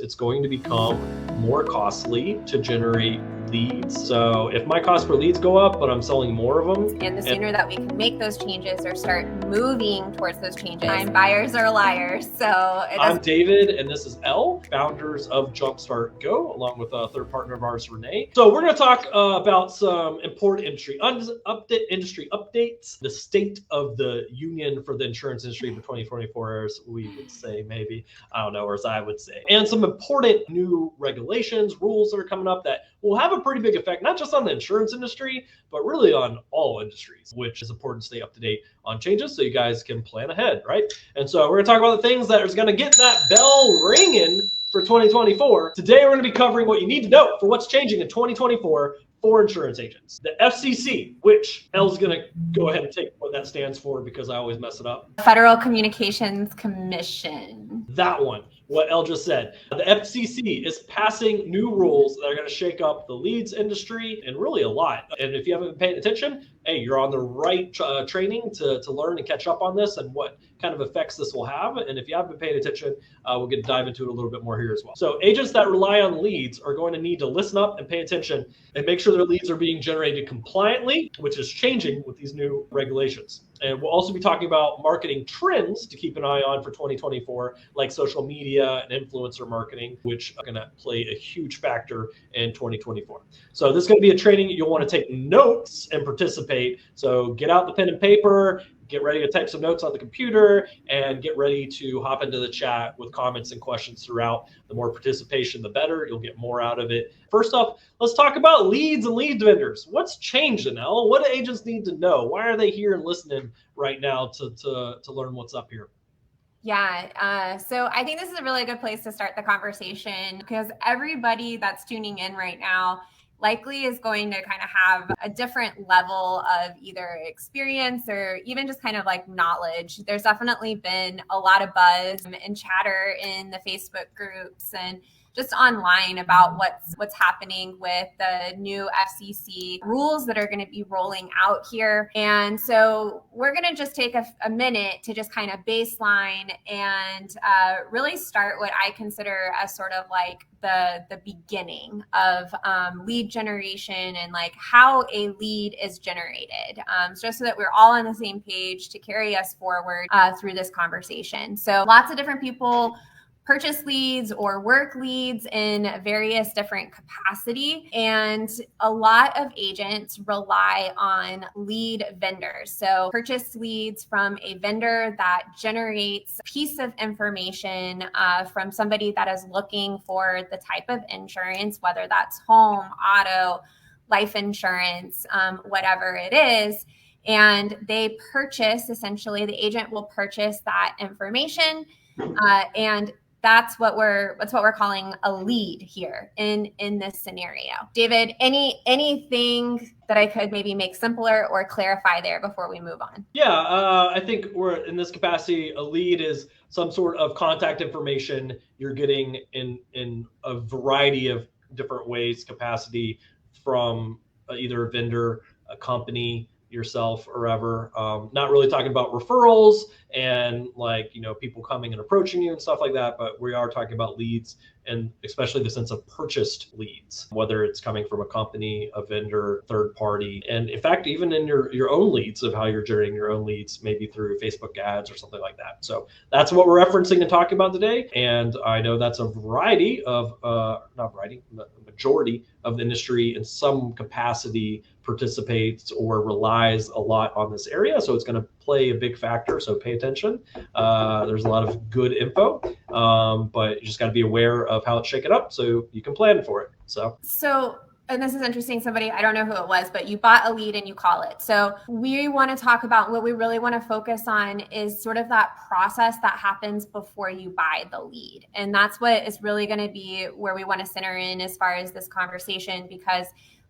It's going to become more costly to generate leads. So if my cost per leads go up, but I'm selling more of them. And the sooner that we can make those changes or start moving towards those changes, buyers are liars. So I'm David, and this is Elle, founders of Jumpstart Go, along with a third partner of ours, Renee. So we're going to talk about some important industry updates, the state of the union for the insurance industry for 2024, as we would say, maybe, I don't know, or as I would say, and some important new regulations, rules that are coming up that will have a pretty big effect, not just on the insurance industry, but really on all industries, which is important to stay up to date on changes so you guys can plan ahead, right? And so we're going to talk about the things that is going to get that bell ringing for 2024. Today, we're going to be covering what you need to know for what's changing in 2024 for insurance agents. The FCC, which Elle's going to go ahead and take what that stands for because I always mess it up. Federal Communications Commission. That one, what Elle just said. The FCC is passing new rules that are going to shake up the leads industry and really a lot. And if you haven't been paying attention, hey, you're on the right training to learn and catch up on this and what kind of effects this will have. And if you haven't been paying attention, we'll get to dive into it a little bit more here as well. So agents that rely on leads are going to need to listen up and pay attention and make sure their leads are being generated compliantly, which is changing with these new regulations. And we'll also be talking about marketing trends to keep an eye on for 2024, like social media and influencer marketing, which are going to play a huge factor in 2024. So this is going to be a training you'll want to take notes and participate. So get out the pen and paper, get ready to type some notes on the computer, and get ready to hop into the chat with comments and questions throughout. The more participation, the better. You'll get more out of it. First off, let's talk about leads and lead vendors. What's changed, Janelle? What do agents need to know? Why are they here and listening right now to learn what's up here? Yeah, so I think this is a really good place to start the conversation because everybody that's tuning in right now likely is going to kind of have a different level of either experience or even just kind of like knowledge. There's definitely been a lot of buzz and chatter in the Facebook groups and just online about what's happening with the new FCC rules that are going to be rolling out here. And so we're going to just take a minute to just kind of baseline and really start what I consider as sort of like the beginning of lead generation and like how a lead is generated, just so that we're all on the same page to carry us forward through this conversation. So lots of different people purchase leads or work leads in various different capacity. And a lot of agents rely on lead vendors. So purchase leads from a vendor that generates a piece of information from somebody that is looking for the type of insurance, whether that's home, auto, life insurance, whatever it is. And they purchase, essentially, the agent will purchase that information and that's what we're calling a lead here in this scenario. David, anything that I could maybe make simpler or clarify there before we move on? Yeah, I think we're in this capacity. A lead is some sort of contact information you're getting in a variety of different ways, capacity from either a vendor, a company, yourself, or ever. Not really talking about referrals and like, people coming and approaching you and stuff like that, but we are talking about leads, and especially the sense of purchased leads, whether it's coming from a company, a vendor, third party, and in fact, even in your own leads of how you're generating your own leads, maybe through Facebook ads or something like that. So that's what we're referencing and talking about today. And I know that's a variety of, majority of the industry in some capacity participates or relies a lot on this area. So it's going to play a big factor. So pay attention. There's a lot of good info, but you just got to be aware of how it's shaken up so you can plan for it. So, and this is interesting. Somebody, I don't know who it was, but you bought a lead and you call it. So we want to talk about what we really want to focus on is sort of that process that happens before you buy the lead. And that's what is really going to be where we want to center in as far as this conversation, because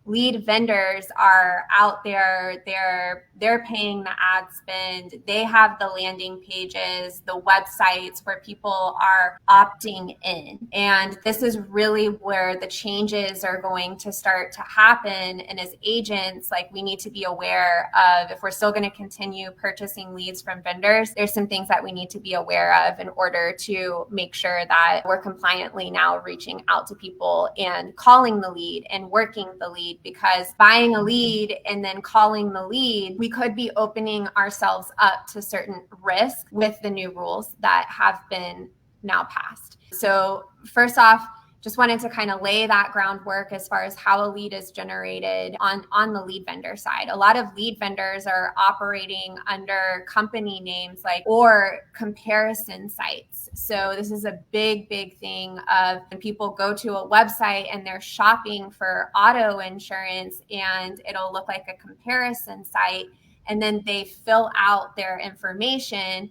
lead vendors are out there, they're paying the ad spend, they have the landing pages, the websites where people are opting in. And this is really where the changes are going to start to happen. And as agents, like, we need to be aware of, if we're still going to continue purchasing leads from vendors, there's some things that we need to be aware of in order to make sure that we're compliantly now reaching out to people and calling the lead and working the lead. Because buying a lead and then calling the lead, we could be opening ourselves up to certain risk with the new rules that have been now passed. So first off, just wanted to kind of lay that groundwork as far as how a lead is generated on the lead vendor side. A lot of lead vendors are operating under company names or comparison sites. So this is a big thing of when people go to a website and they're shopping for auto insurance, and it'll look like a comparison site, and then they fill out their information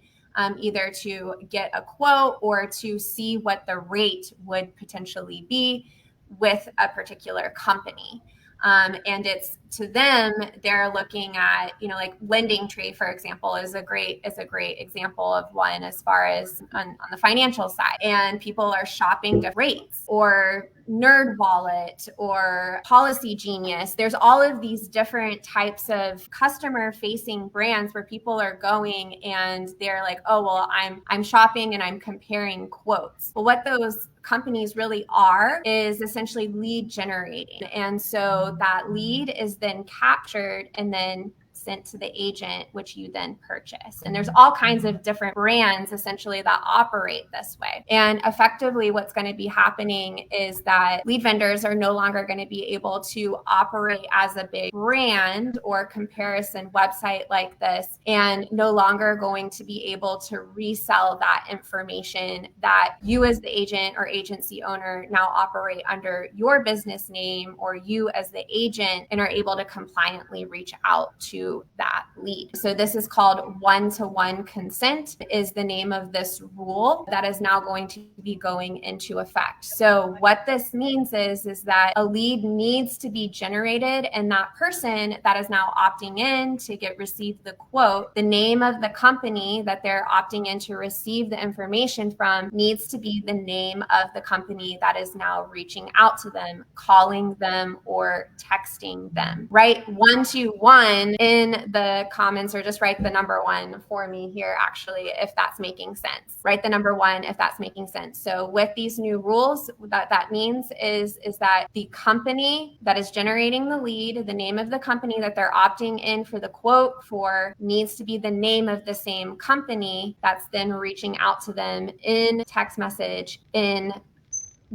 either to get a quote or to see what the rate would potentially be with a particular company. And it's, to them, they're looking at, like Lending Tree, for example, is a great example of one as far as on the financial side. And people are shopping different rates, or NerdWallet or Policy Genius. There's all of these different types of customer facing brands where people are going and they're like, oh, well, I'm shopping and I'm comparing quotes. Well, what those companies really are is essentially lead generating. And so that lead is then captured and then sent to the agent, which you then purchase. And there's all kinds of different brands essentially that operate this way. And effectively what's going to be happening is that lead vendors are no longer going to be able to operate as a big brand or comparison website like this, and no longer going to be able to resell that information that you as the agent or agency owner now operate under your business name, or you as the agent, and are able to compliantly reach out to that lead. So this is called one-to-one consent, is the name of this rule that is now going to be going into effect. So what this means is that a lead needs to be generated, and that person that is now opting in to receive the quote, the name of the company that they're opting in to receive the information from needs to be the name of the company that is now reaching out to them, calling them, or texting them. Write 121 in the comments, or just write the number 1 for me here, actually, if that's making sense. Write the number 1 if that's making sense. So with these new rules, that means is that the company that is generating the lead, the name of the company that they're opting in for the quote for, needs to be the name of the same company that's then reaching out to them in text message, in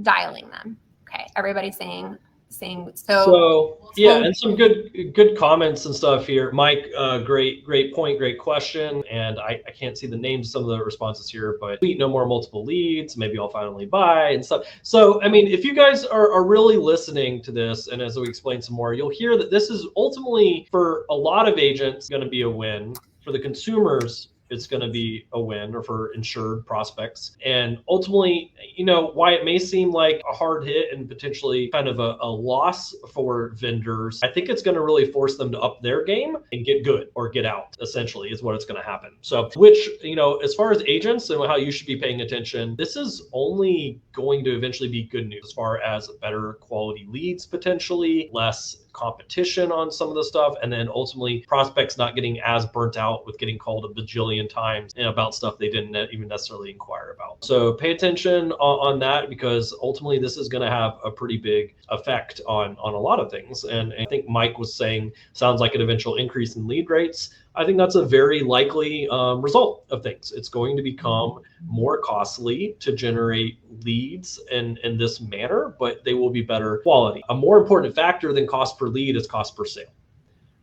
dialing them. Okay, everybody's saying so yeah, and some good comments and stuff here. Mike, great point, great question. And I can't see the names of some of the responses here, but tweet no more multiple leads, maybe I'll finally buy and stuff. So I mean, if you guys are really listening to this, and as we explain some more, you'll hear that this is ultimately, for a lot of agents, going to be a win. For the consumers, it's going to be a win, or for insured prospects. And ultimately, why it may seem like a hard hit and potentially kind of a loss for vendors, I think it's going to really force them to up their game and get good, or get out, essentially, is what it's going to happen. So, which, as far as agents and how you should be paying attention, this is only going to eventually be good news as far as better quality leads, potentially less competition on some of the stuff, and then ultimately prospects not getting as burnt out with getting called a bajillion times about stuff they didn't even necessarily inquire about. So pay attention on that, because ultimately this is going to have a pretty big effect on a lot of things. And I think Mike was saying, sounds like an eventual increase in lead rates. I think that's a very likely result of things. It's going to become more costly to generate leads in this manner, but they will be better quality. A more important factor than cost per lead is cost per sale.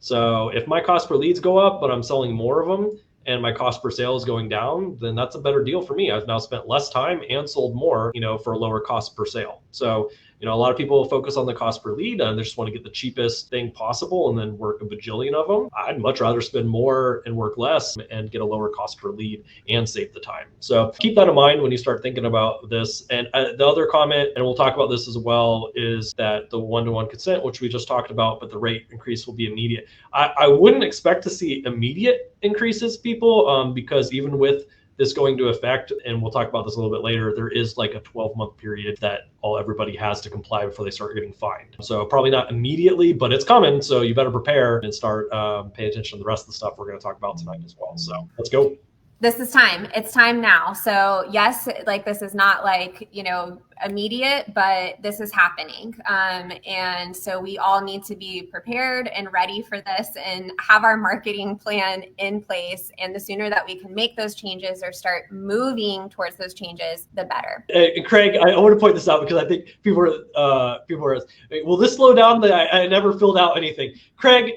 So if my cost per leads go up, but I'm selling more of them, and my cost per sale is going down, then that's a better deal for me. I've now spent less time and sold more, for a lower cost per sale. So A lot of people focus on the cost per lead and they just want to get the cheapest thing possible and then work a bajillion of them. I'd much rather spend more and work less and get a lower cost per lead and save the time. So keep that in mind when you start thinking about this. And the other comment, and we'll talk about this as well, is that the one-to-one consent, which we just talked about, but the rate increase will be immediate. I wouldn't expect to see immediate increases, people, because even with this going to effect, and we'll talk about this a little bit later, there is like a 12-month period that everybody has to comply before they start getting fined. So probably not immediately, but it's coming. So you better prepare and start paying attention to the rest of the stuff we're going to talk about tonight as well. So let's go. This is time. It's time now. So yes, like this is not like, immediate, but this is happening. And so we all need to be prepared and ready for this and have our marketing plan in place. And the sooner that we can make those changes or start moving towards those changes, the better. And Craig, I want to point this out because I think people are, will this slow down? I never filled out anything. Craig,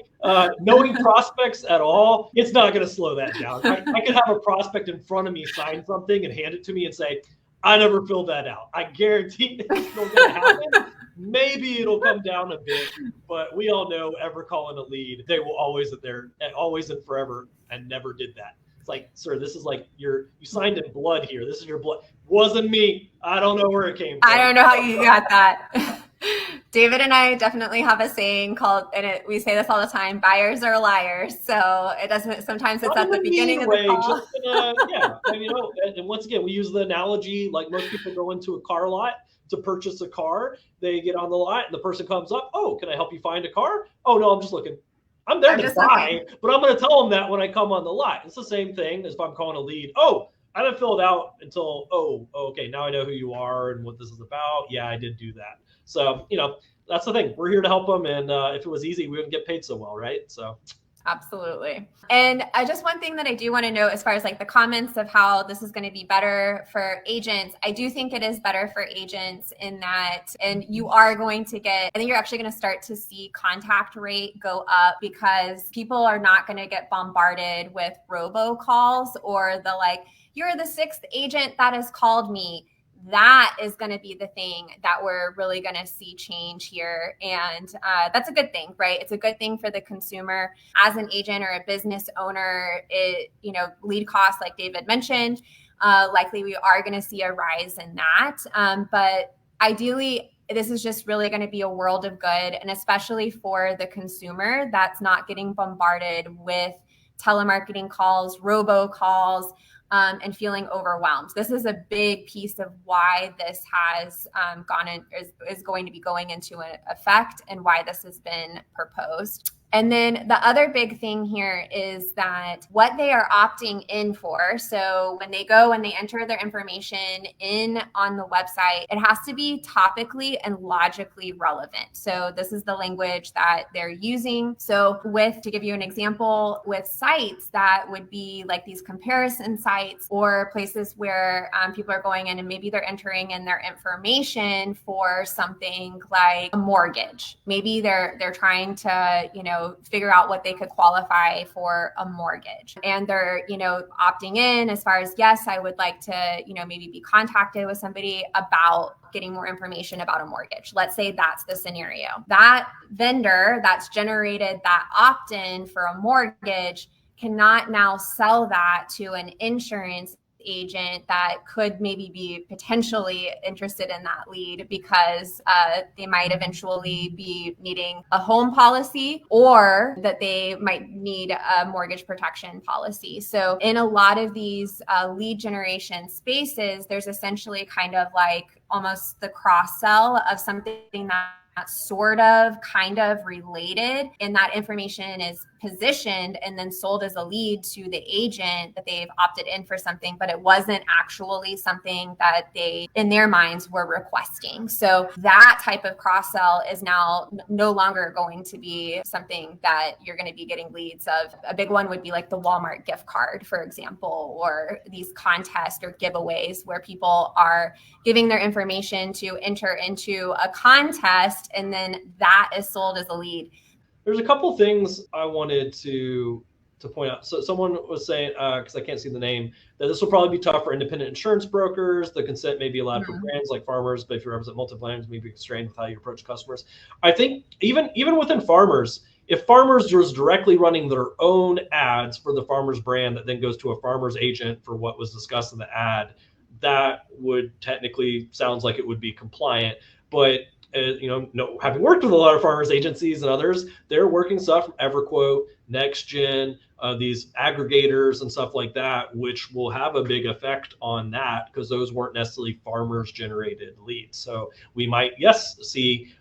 knowing prospects at all, it's not going to slow that down. I could have a prospect in front of me sign something and hand it to me and say, I never filled that out. I guarantee it's still going to happen. Maybe it'll come down a bit, but we all know ever calling a lead, they will always and forever, and never did that. It's like, sir, this is like you signed in blood here. This is your blood. Wasn't me. I don't know where it came from. I don't know how you got that. David and I definitely have a saying called, and we say this all the time, buyers are liars. So it doesn't, sometimes it's at the beginning of the call. And once again, we use the analogy, like most people go into a car lot to purchase a car. They get on the lot and the person comes up, oh, can I help you find a car? Oh, no, I'm just looking. I'm there to buy, but I'm going to tell them that when I come on the lot. It's the same thing as if I'm calling a lead. Oh, I didn't fill it out until, okay, now I know who you are and what this is about. Yeah, I did do that. So, that's the thing. We're here to help them. And if it was easy, we wouldn't get paid so well, right? So. Absolutely. And just one thing that I do want to note as far as like the comments of how this is going to be better for agents, I do think it is better for agents in that, and you are going to I think you're actually going to start to see contact rate go up because people are not going to get bombarded with robocalls or the like, you're the sixth agent that has called me. That is going to be the thing that we're really going to see change here. And that's a good thing, right? It's a good thing for the consumer. As an agent or a business owner, lead costs, like David mentioned, likely we are going to see a rise in that. But ideally, this is just really going to be a world of good. And especially for the consumer that's not getting bombarded with telemarketing calls, robocalls, and feeling overwhelmed. This is a big piece of why this has is going to be going into effect and why this has been proposed. And then the other big thing here is that what they are opting in for. So when they go and they enter their information in on the website, it has to be topically and logically relevant. So this is the language that they're using. So to give you an example, with sites that would be like these comparison sites or places where people are going in and maybe they're entering in their information for something like a mortgage. Maybe they're trying to, figure out what they could qualify for a mortgage. And they're, opting in as far as, yes, I would like to, maybe be contacted with somebody about getting more information about a mortgage. Let's say that's the scenario. That vendor that's generated that opt-in for a mortgage cannot now sell that to an insurance agent that could maybe be potentially interested in that lead because they might eventually be needing a home policy or that they might need a mortgage protection policy. So in a lot of these lead generation spaces, there's essentially kind of like almost the cross sell of something that's sort of kind of related, and that information is positioned and then sold as a lead to the agent that they've opted in for something, but it wasn't actually something that they, in their minds, were requesting. So that type of cross sell is now no longer going to be something that you're going to be getting leads of. A big one would be like the Walmart gift card, for example, or these contests or giveaways where people are giving their information to enter into a contest, and then that is sold as a lead. There's a couple things I wanted to to point out. So someone was saying, because I can't see the name, that this will probably be tough for independent insurance brokers. The consent may be allowed for brands like farmers, but if you represent multiple brands, maybe constrained with how you approach customers. I think even within farmers, if farmers was directly running their own ads for the farmers brand that then goes to a farmer's agent for what was discussed in the ad, that would technically sounds like it would be compliant. But having worked with a lot of farmers agencies and others, they're working stuff from EverQuote, NextGen, these aggregators and stuff like that, which will have a big effect on that because those weren't necessarily farmers generated leads. So we might, yes, see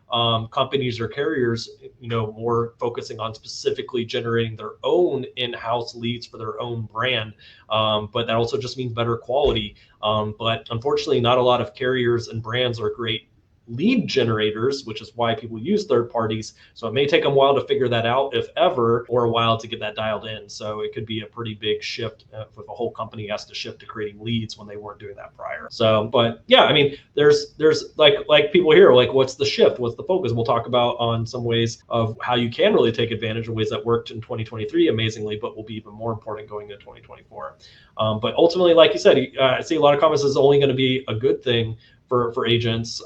companies or carriers, more focusing on specifically generating their own in-house leads for their own brand. But that also just means better quality. But unfortunately, not a lot of carriers and brands are great lead generators, which is why people use third parties. So it may take them a while to figure that out, if ever, or a while to get that dialed in. So it could be a pretty big shift if a whole company has to shift to creating leads when they weren't doing that prior. So, but yeah, I mean, there's like people here, like what's the shift? What's the focus? We'll talk about on some ways of how you can really take advantage of ways that worked in 2023 amazingly, but will be even more important going into 2024. But ultimately, like you said, I see a lot of comments is only going to be a good thing for agents,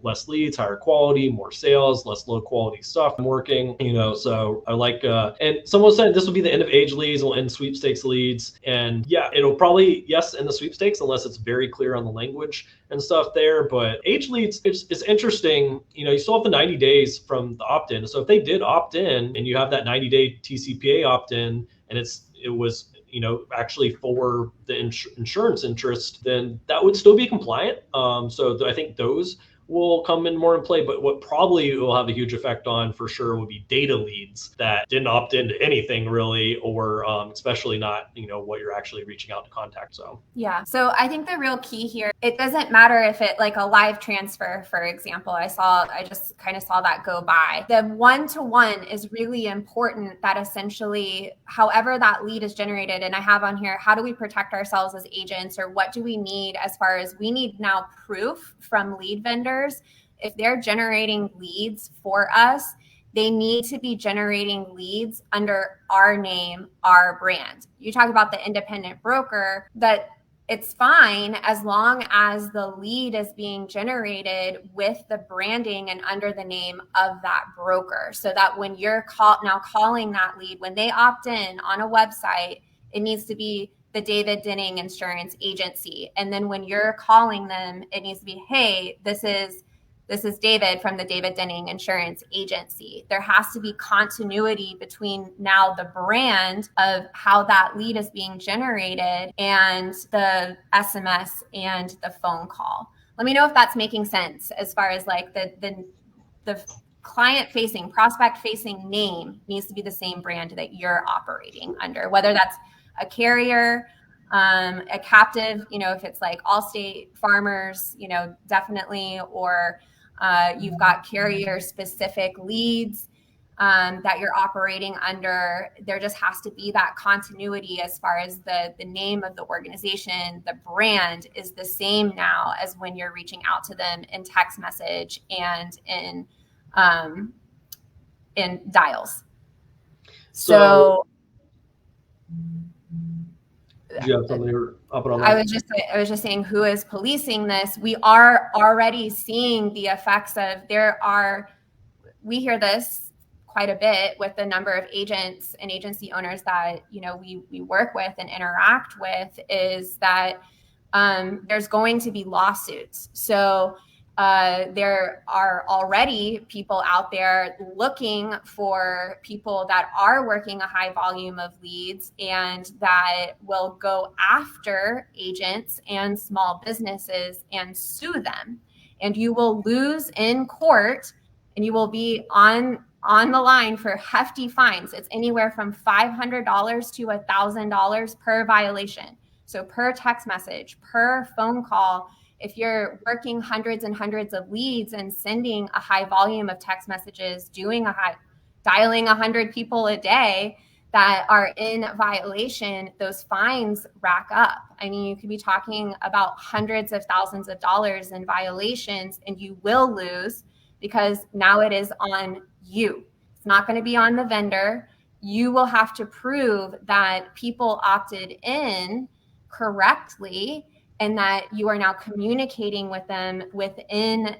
less leads, higher quality, more sales, less low quality stuff working, so I like, and someone said this will be the end of age leads, will end sweepstakes leads. And yeah, it'll probably, yes, in the sweepstakes, unless it's very clear on the language and stuff there. But age leads, it's interesting, you still have the 90 days from the opt-in. So if they did opt in and you have that 90-day TCPA opt-in and it was actually for the insurance interest, then that would still be compliant. So I think those will come in more in play. But what probably will have a huge effect on for sure would be data leads that didn't opt into anything really, or especially not, what you're actually reaching out to contact. So yeah. So I think the real key here, it doesn't matter if it like a live transfer, for example, I just kind of saw that go by. The one-to-one is really important, that essentially, however that lead is generated, and I have on here, how do we protect ourselves as agents, or what do we need as far as we need now proof from lead vendors. If they're generating leads for us, they need to be generating leads under our name, our brand. You talk about the independent broker, that it's fine as long as the lead is being generated with the branding and under the name of that broker. So that when you're now calling that lead, when they opt in on a website, it needs to be the David Denning Insurance Agency. And then when you're calling them, it needs to be, hey, this is David from the David Denning Insurance Agency. There has to be continuity between now the brand of how that lead is being generated and the SMS and the phone call. Let me know if that's making sense as far as like the client facing, prospect facing name needs to be the same brand that you're operating under, whether that's a carrier, a captive, if it's like Allstate, Farmers, definitely, or you've got carrier specific leads that you're operating under. There just has to be that continuity as far as the name of the organization, the brand is the same now as when you're reaching out to them in text message and in dials. So do you have something you're up on that? I was just saying, who is policing this? We are already seeing the effects of we hear this quite a bit with the number of agents and agency owners that, we work with and interact with, is that there's going to be lawsuits. So there are already people out there looking for people that are working a high volume of leads and that will go after agents and small businesses and sue them. And you will lose in court, and you will be on the line for hefty fines. It's anywhere from $500 to $1,000 per violation. So per text message, per phone call. If you're working hundreds and hundreds of leads and sending a high volume of text messages, dialing 100 people a day that are in violation, those fines rack up. I mean, you could be talking about hundreds of thousands of dollars in violations, and you will lose because now it is on you. It's not going to be on the vendor. you will have to prove that people opted in correctly and that you are now communicating with them within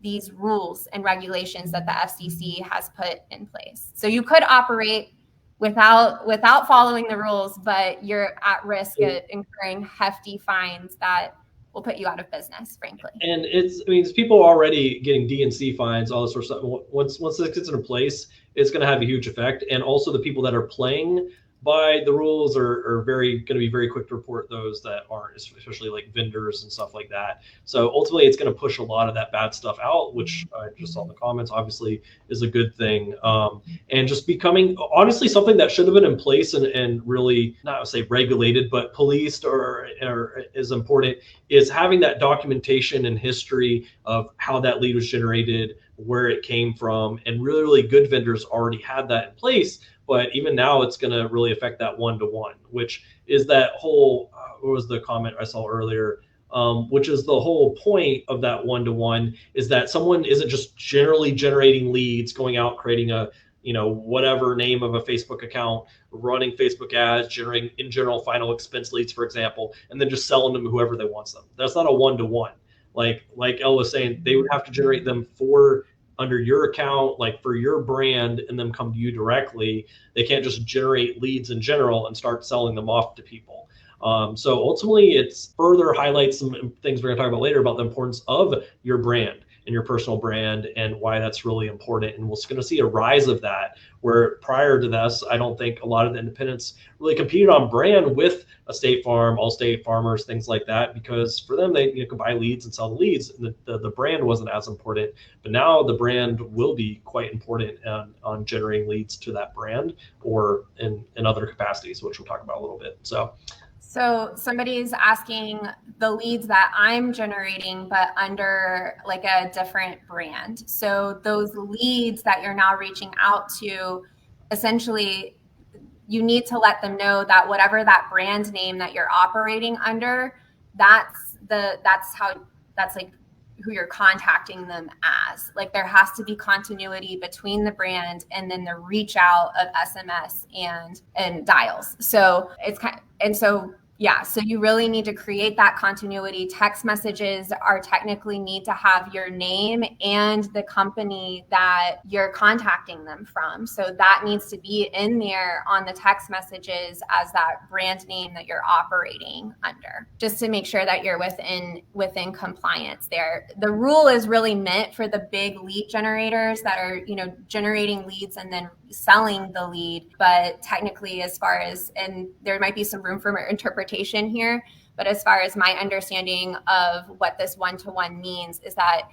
these rules and regulations that the FCC has put in place. So you could operate without following the rules, but you're at risk of incurring hefty fines that will put you out of business, frankly. And it's people are already getting DNC fines, all this sort of stuff. Once this gets into place, it's going to have a huge effect. And also the people that are playing by the rules are going to be very quick to report those that aren't, especially like vendors and stuff like that. So ultimately, it's going to push a lot of that bad stuff out, which I just saw in the comments, obviously is a good thing. And just becoming honestly something that should have been in place and really not say regulated, but policed or is important is having that documentation and history of how that lead was generated, where it came from, and really, really good vendors already had that in place. But even now, it's going to really affect that one-to-one, which is that whole, what was the comment I saw earlier? Which is the whole point of that one-to-one is that someone isn't just generally generating leads, going out, creating a, whatever name of a Facebook account, running Facebook ads, generating in general final expense leads, for example, and then just selling them to whoever they wants them. That's not a one-to-one. Like Elle was saying, they would have to generate them under your account, like for your brand, and then come to you directly. They can't just generate leads in general and start selling them off to people. So ultimately, it's further highlights some things we're going to talk about later about the importance of your brand and your personal brand and why that's really important. And we're going to see a rise of that, where prior to this, I don't think a lot of the independents really competed on brand with a State Farm, Allstate, Farmers, things like that, because for them, they could buy leads and sell the leads. And the brand wasn't as important. But now the brand will be quite important on generating leads to that brand or in other capacities, which we'll talk about a little bit. So somebody's asking the leads that I'm generating, but under like a different brand. So those leads that you're now reaching out to, essentially, you need to let them know that whatever that brand name that you're operating under, that's like who you're contacting them as. Like there has to be continuity between the brand and then the reach out of SMS and dials. So it's so you really need to create that continuity. Text messages are technically need to have your name and the company that you're contacting them from. So that needs to be in there on the text messages as that brand name that you're operating under, just to make sure that you're within compliance there. The rule is really meant for the big lead generators that are, generating leads and then selling the lead. But technically, and there might be some room for interpretation here, but as far as my understanding of what this one-to-one means is that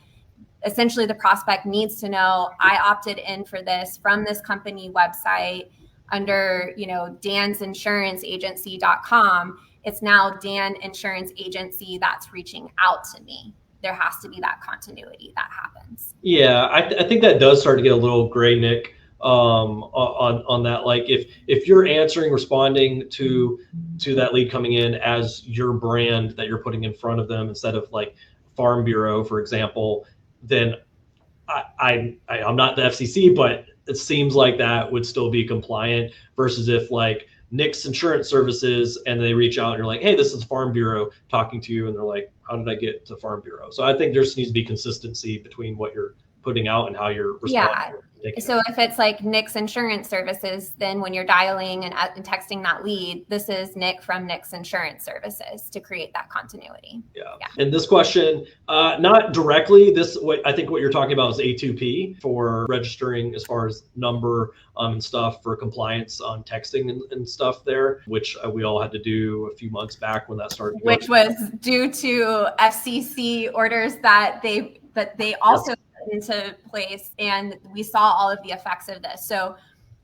essentially the prospect needs to know, I opted in for this from this company website under, dansinsuranceagency.com. It's now Dan Insurance Agency that's reaching out to me. There has to be that continuity that happens. Yeah, I think that does start to get a little gray, Nick, on that. Like if you're responding to that lead coming in as your brand that you're putting in front of them instead of like Farm Bureau, for example, then I'm not the FCC, but it seems like that would still be compliant versus if like Nick's Insurance Services and they reach out and you're like, hey, this is Farm Bureau talking to you, and they're like, how did I get to Farm Bureau? So I think there needs to be consistency between what you're putting out and how you're responding. Yeah. So if it's like Nick's Insurance Services, then when you're dialing and texting that lead, this is Nick from Nick's Insurance Services to create that continuity. Yeah. And this question, not directly, I think what you're talking about is A2P for registering as far as number and stuff for compliance on texting and stuff there, which we all had to do a few months back when that started. Which was due to FCC orders that they also into place, and we saw all of the effects of this. So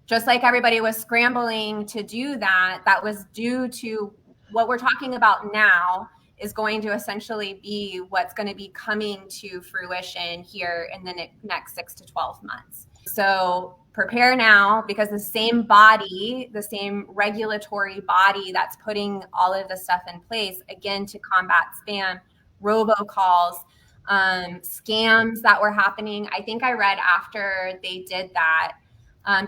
just like everybody was scrambling to do that was due to what we're talking about now is going to essentially be what's going to be coming to fruition here in the next 6 to 12 months. So prepare now, because the same regulatory body that's putting all of this stuff in place, again, to combat spam, robocalls, scams that were happening. I think I read after they did that,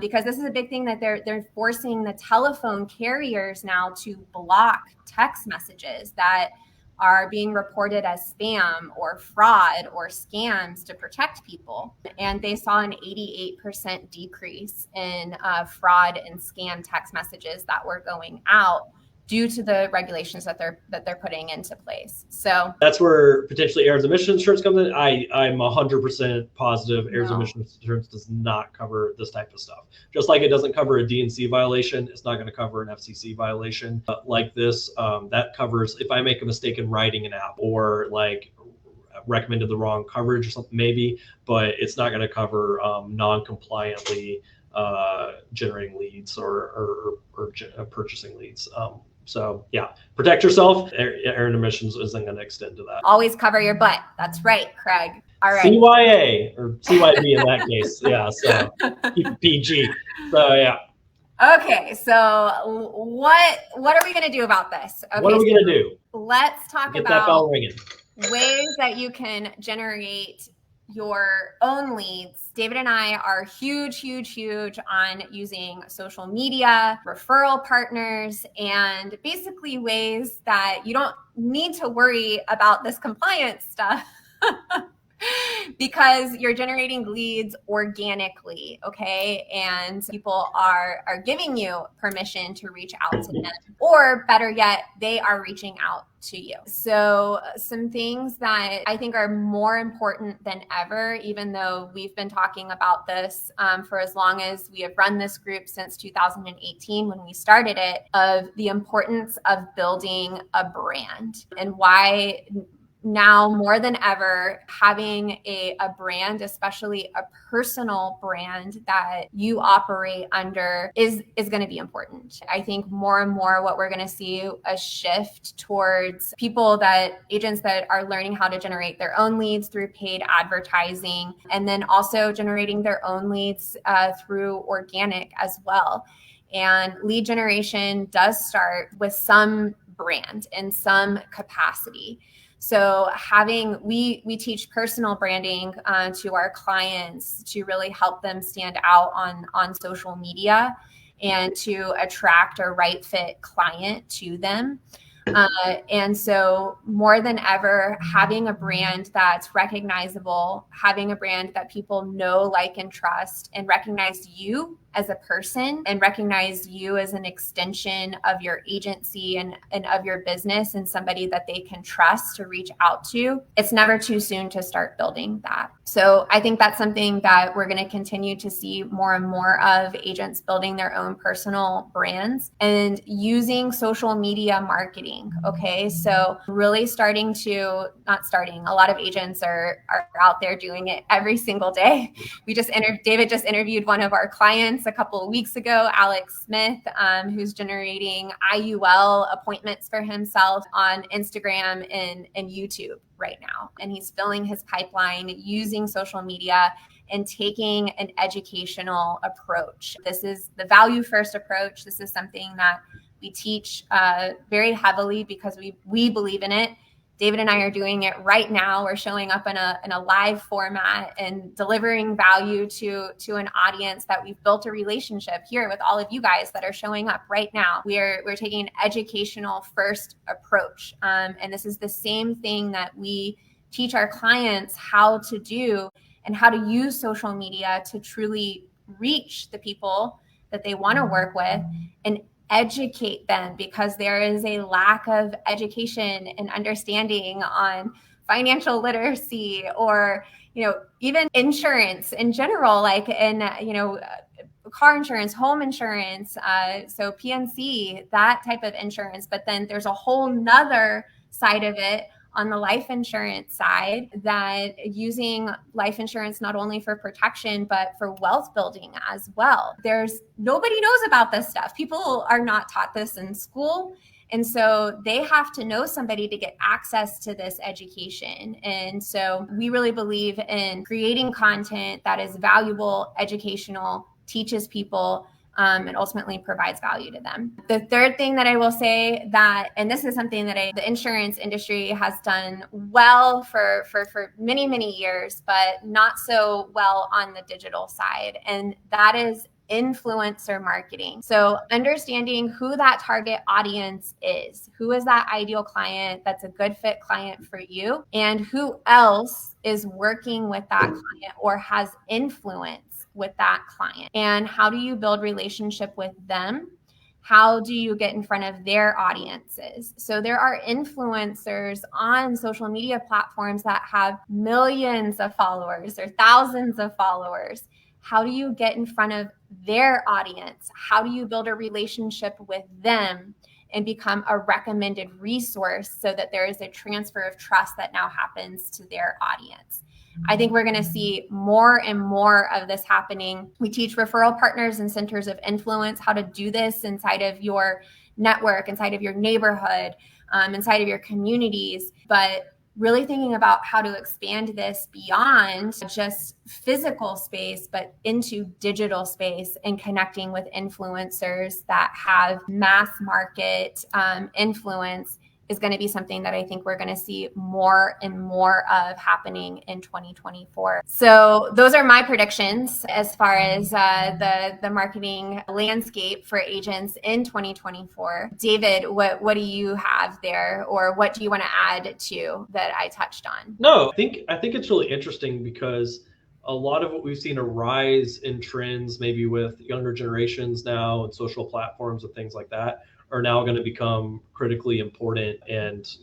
because this is a big thing that they're forcing the telephone carriers now to block text messages that are being reported as spam or fraud or scams to protect people. And they saw an 88% decrease in fraud and scam text messages that were going out due to the regulations that they're putting into place. So that's where potentially errors emission insurance comes in. I'm 100% positive errors emission insurance does not cover this type of stuff. Just like it doesn't cover a DNC violation, it's not going to cover an FCC violation like this. That covers if I make a mistake in writing an app or like recommended the wrong coverage or something maybe, but it's not going to cover non-compliantly generating leads or purchasing leads. So yeah, protect yourself. Error emissions isn't going to extend to that. Always cover your butt. That's right, Craig. All right. CYA or CYB in that case. Yeah. So keep it PG. So yeah. Okay. So what are we going to do about this? Okay, what are we going to do? Let's talk Get about that bell ringing. Ways that you can generate your own leads. David and I are huge on using social media, referral partners, and basically ways that you don't need to worry about this compliance stuff because you're generating leads organically, okay? And people are giving you permission to reach out to them, or better yet, they are reaching out to you. So some things that I think are more important than ever, even though we've been talking about this for as long as we have run this group since 2018 when we started it, of the importance of building a brand and why now more than ever, having a brand, especially a personal brand that you operate under is going to be important. I think more and more what we're going to see a shift towards agents that are learning how to generate their own leads through paid advertising, and then also generating their own leads through organic as well. And lead generation does start with some brand in some capacity. So we teach personal branding to our clients to really help them stand out on social media and to attract a right fit client to them. And so more than ever, having a brand that's recognizable, having a brand that people know, like, and trust, and recognize you as a person and recognize you as an extension of your agency and of your business and somebody that they can trust to reach out to. It's never too soon to start building that. So I think that's something that we're going to continue to see more and more of, agents building their own personal brands and using social media marketing. Okay. So really a lot of agents are out there doing it every single day. David just interviewed one of our clients a couple of weeks ago, Alex Smith, who's generating IUL appointments for himself on Instagram and YouTube right now. And he's filling his pipeline using social media and taking an educational approach. This is the value first approach. This is something that we teach very heavily because we believe in it. David and I are doing it right now. We're showing up in a live format and delivering value to an audience that we've built a relationship here with all of you guys that are showing up right now. We're taking an educational first approach. And this is the same thing that we teach our clients how to do and how to use social media to truly reach the people that they want to work with and educate them, because there is a lack of education and understanding on financial literacy or, even insurance in general, like car insurance, home insurance, so PNC, that type of insurance. But then there's a whole nother side of it on the life insurance side, that using life insurance not only for protection, but for wealth building as well. Nobody knows about this stuff. People are not taught this in school. And so they have to know somebody to get access to this education. And so we really believe in creating content that is valuable, educational, teaches people, and ultimately provides value to them. The third thing that I will say and this is something that the insurance industry has done well for many, many years, but not so well on the digital side. And that is influencer marketing. So understanding who that target audience is, who is that ideal client that's a good fit client for you, and who else is working with that client or has influence with that client, and how do you build relationship with them? How do you get in front of their audiences? So there are influencers on social media platforms that have millions of followers or thousands of followers. How do you get in front of their audience? How do you build a relationship with them and become a recommended resource so that there is a transfer of trust that now happens to their audience? I think we're going to see more and more of this happening. We teach referral partners and centers of influence how to do this inside of your network, inside of your neighborhood, inside of your communities, but really thinking about how to expand this beyond just physical space, but into digital space and connecting with influencers that have mass market influence is going to be something that I think we're going to see more and more of happening in 2024. So those are my predictions as far as the marketing landscape for agents in 2024. David, what do you have there, or what do you want to add to that I touched on? No, I think it's really interesting because a lot of what we've seen a rise in trends, maybe with younger generations now and social platforms and things like that, are now going to become critically important and,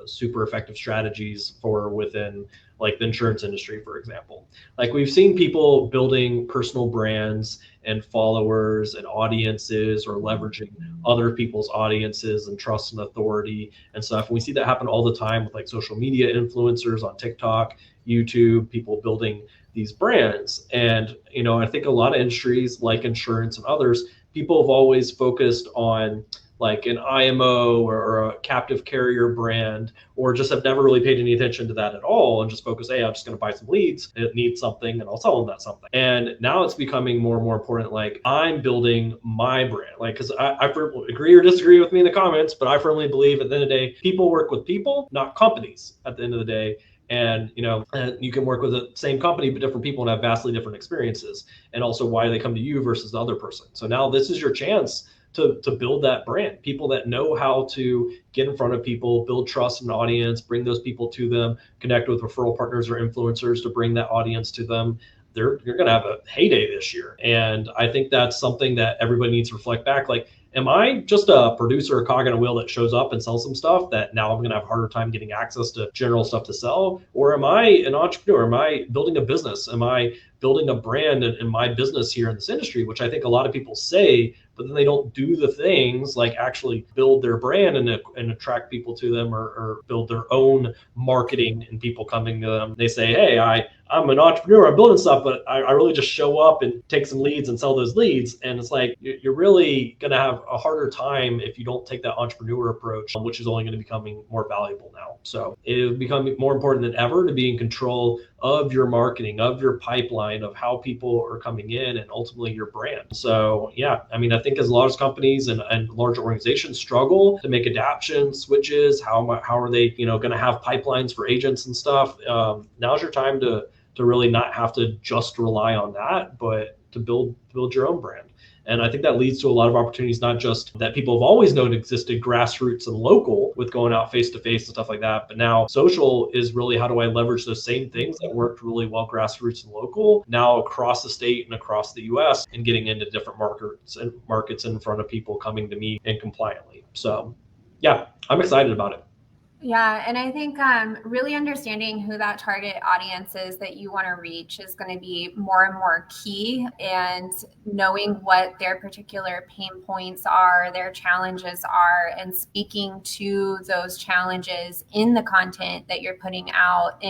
super effective strategies for within like the insurance industry, for example. Like we've seen people building personal brands and followers and audiences, or leveraging other people's audiences and trust and authority and stuff. And we see that happen all the time with like social media influencers on TikTok, YouTube, people building these brands. And, I think a lot of industries like insurance and others, people have always focused on like an IMO or a captive carrier brand, or just have never really paid any attention to that at all and just focus, hey, I'm just going to buy some leads. It needs something and I'll sell them that something. And now it's becoming more and more important. Like I'm building my brand, like, because I agree or disagree with me in the comments, but I firmly believe at the end of the day, people work with people, not companies at the end of the day. And you can work with the same company but different people and have vastly different experiences, and also why they come to you versus the other person. So now this is your chance to build that brand, people that know how to get in front of people, build trust in an audience, bring those people to them, connect with referral partners or influencers to bring that audience to them. You're going to have a heyday this year. And I think that's something that everybody needs to reflect back. Like, am I just a producer, a cog in a wheel that shows up and sells some stuff that now I'm going to have a harder time getting access to general stuff to sell? Or am I an entrepreneur? Am I building a business? Am I building a brand in my business here in this industry, which I think a lot of people say, but then they don't do the things like actually build their brand and attract people to them, or build their own marketing and people coming to them. They say, hey, I'm an entrepreneur, I'm building stuff, but I really just show up and take some leads and sell those leads. And it's like, you're really going to have a harder time if you don't take that entrepreneur approach, which is only going to be becoming more valuable now. So it will become more important than ever to be in control of your marketing, of your pipeline, of how people are coming in, and ultimately your brand. So yeah, I mean, I think as a lot of companies and large organizations struggle to make adaptations, switches, how are they, going to have pipelines for agents and stuff? Now's your time to really not have to just rely on that, but to build your own brand. And I think that leads to a lot of opportunities, not just that people have always known existed, grassroots and local, with going out face to face and stuff like that. But now social is really, how do I leverage those same things that worked really well, grassroots and local, now across the state and across the US, and getting into different markets in front of people coming to me and compliantly. So yeah, I'm excited about it. Yeah, and I think really understanding who that target audience is that you want to reach is going to be more and more key, and knowing what their particular pain points are, their challenges are, and speaking to those challenges in the content that you're putting out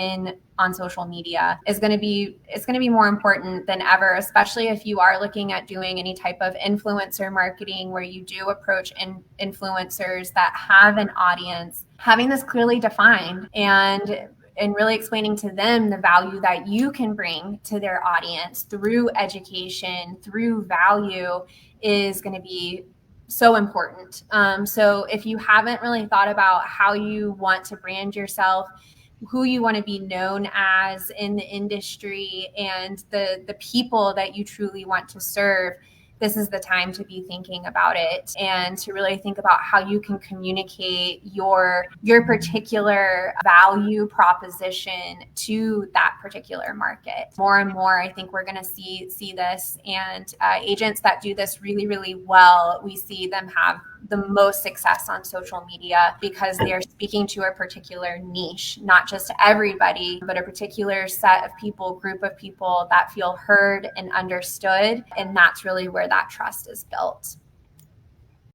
on social media is going to be more important than ever, especially if you are looking at doing any type of influencer marketing where you do approach influencers that have an audience. Having this clearly defined and really explaining to them the value that you can bring to their audience through education, through value, is going to be so important. So if you haven't really thought about how you want to brand yourself, who you want to be known as in the industry and the people that you truly want to serve, this is the time to be thinking about it and to really think about how you can communicate your particular value proposition to that particular market. More and more, I think we're going to see this, and agents that do this really, really well, we see them have the most success on social media because they're speaking to a particular niche, not just everybody, but a particular set of people, group of people that feel heard and understood. And that's really where that trust is built.